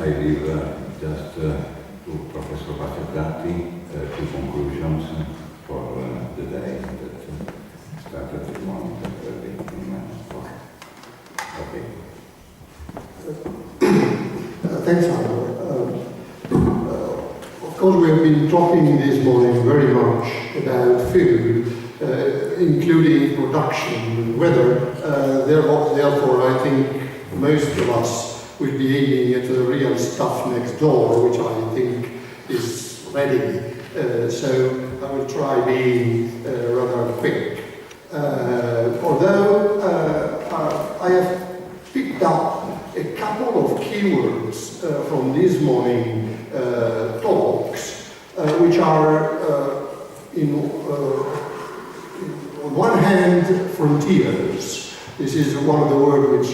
I leave just to Professor Battezzati two conclusions for the day that started this morning at early in Okay. Thanks, Hanno. Of course, we have been talking this morning very much about food, including production and weather. Therefore, I think most of us will be aiming at the real stuff next door, which I think is ready. So I will try being rather quick. Although I have picked up a couple of keywords from this morning talks, which are on one hand, frontiers. This is one of the words which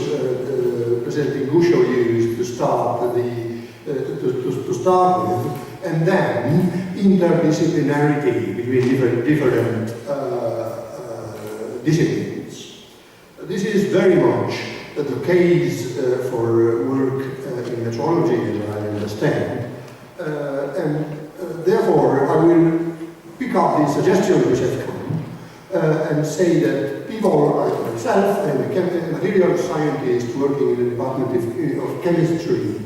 President Guscio used to start to start with, and then interdisciplinarity between different disciplines. This is very much the case for work in metrology, as I understand, and therefore I will pick up the suggestions which have come and say that people like myself and a material scientist working in the Department of Chemistry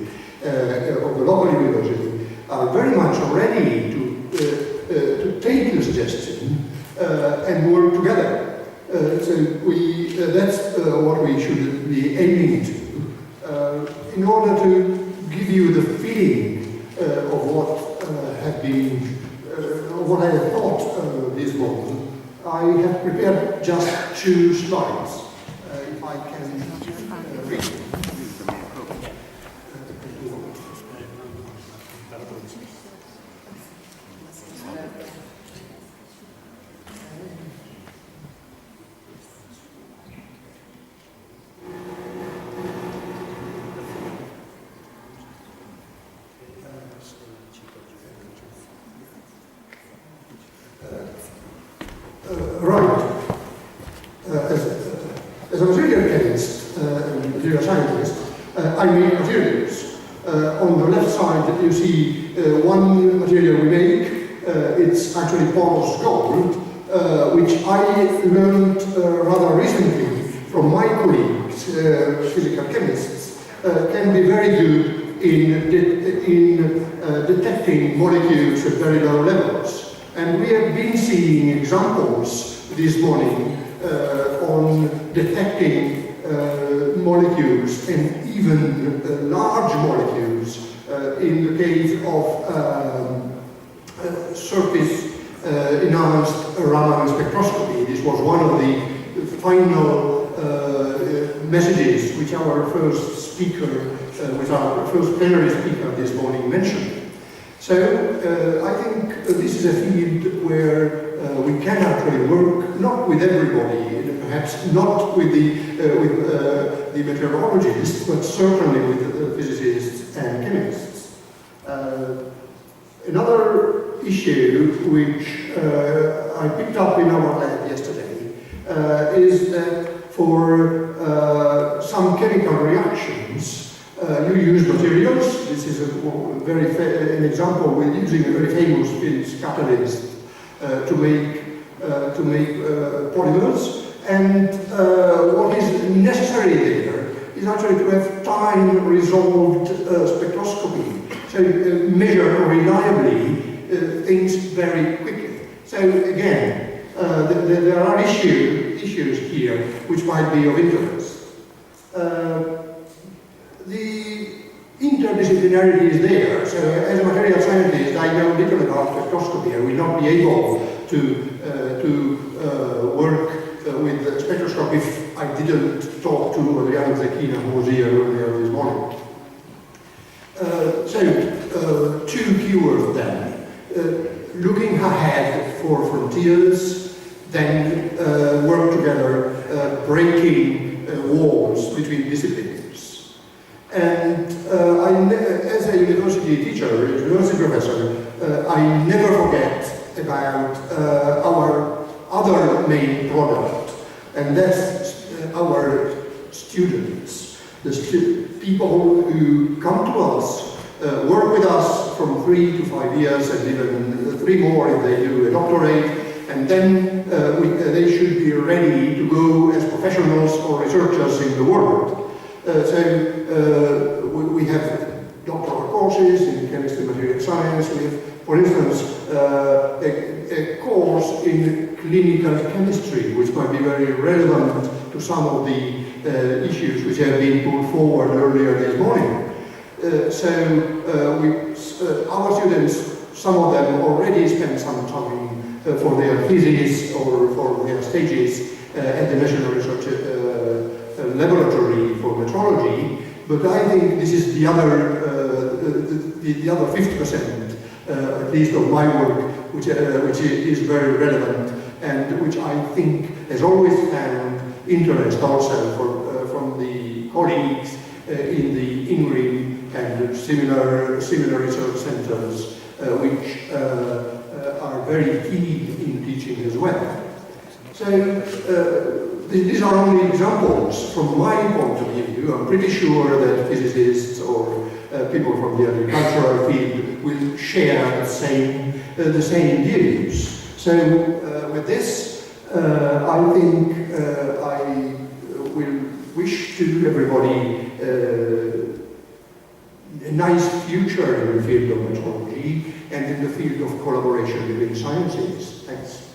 of the local university are very much ready to take the suggestion and work together. That's what we should be aiming to, in order to give you the feeling of what what I have thought this morning. I have prepared just two slides. If I can read them. As a material chemist and material scientist, I make materials. On the left side you see one material we make. It's actually porous gold, which I learned rather recently from my colleagues, physical chemists, can be very good in detecting molecules at very low levels. And we have been seeing examples this morning on detecting molecules and even large molecules in the case of surface enhanced Raman spectroscopy. This was one of the final messages which our first speaker, which our first plenary speaker this morning mentioned. So I think this is a field where we can actually work, not with everybody, perhaps not with the meteorologists, but certainly with physicists and chemists. Another issue which I picked up in our lab yesterday is that for some chemical reactions, you use materials. This is an example with using a very famous Phillips catalyst to make polymers. And what is necessary there is actually to have time-resolved spectroscopy, so measure reliably things very quickly. So again, there are issues here which might be of interest. The interdisciplinarity is there, so as a material scientist I know little about spectroscopy. I will not be able to work with spectroscopy if I didn't talk to Adriano Zecchina, who was here earlier this morning. Two keywords then. Looking ahead for frontiers, then work together, breaking walls between disciplines. And as a university teacher, a university professor, I never forget about our other main product, and that's our students, the people who come to us work with us from 3 to 5 years, and even 3 more if they do a doctorate, and then they should be ready to go as professionals or researchers in the world. We have doctoral courses in chemistry and material science. We have, for instance, a course in clinical chemistry, which might be very relevant to some of the issues which have been put forward earlier this morning. Our students, some of them already spend some time for their thesis or for their stages at the National Research Laboratory for Metrology, but I think this is the other 50%, at least of my work, which is very relevant and which I think has always found interest also from the colleagues in the INRIM and similar research centers, which are very keen in teaching as well. So these are only examples from my point of view. I'm pretty sure that physicists or people from the agricultural field will share the same views. So with this, I think I will wish to everybody a nice future in the field of metrology and in the field of collaboration between sciences. Thanks.